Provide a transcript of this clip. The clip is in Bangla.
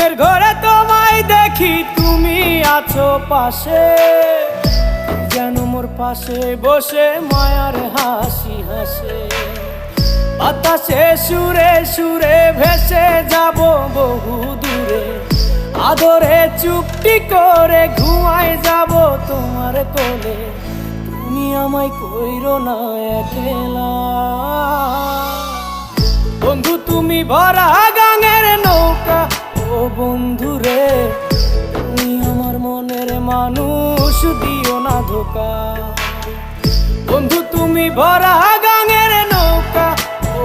ঘুমের ঘরে তোমায় দেখি, তুমি আছো পাশে, যেন মোর পাশে বসে মায়ার হাসি হাসে। বাতাসে সুরে সুরে ভেসে যাব বহু দূরে, আদরে চুপটি করে ঘুমায় যাব তোমার কোলে। তুমি আমায় কইরো না একলা বন্ধু, তুমি ভরা গাঙের নৌকা। ও বন্ধু রে, তুমি আমার মনের মানুষ, দিও না ধোকা। বন্ধু তুমি ভরা গাঙের নৌকা। ও